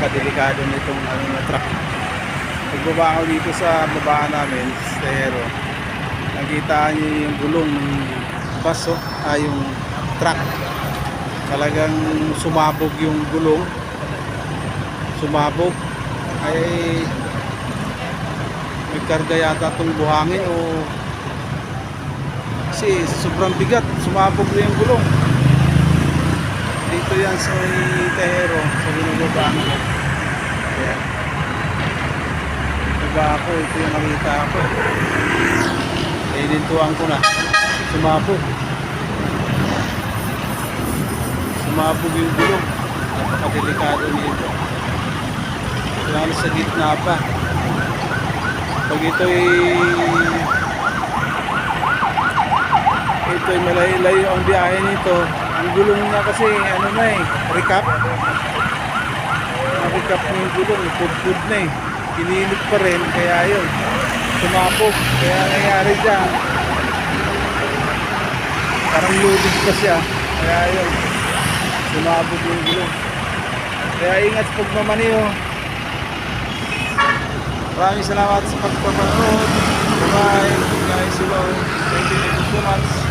napakadelikado nitong na truck. Pagbaba ako dito sa baba namin, pero nakita niyo yung gulong ng bus, yung truck. Talagang sumabog yung gulong. Sumabog. Ay may karga yata itong buhangin o kasi sobrang bigat. Sumabog na yung gulong. Dito yan sa may Tahero, sa binubabaan ko. Ayan. Diba ako, ito yung nakita ko. Inintuan ko na. Sumabog. Sumabog yung gulong. Napakadelikado nito. Lalo sa gitna pa. Pag ito'y malayo-layo ang biyahe nito, ang gulong niya kasi recap. Recap na yung gulong, pud-pud na Kinilig pa rin, kaya yun, sumabog. Kaya nangyari dyan, parang loaded pa siya, kaya yun, sumabog yung gulong. Kaya ingat sa pagmamaneho. Maraming salamat sa pagpapanood. Bye-bye. Guys, hello. Thank you so much.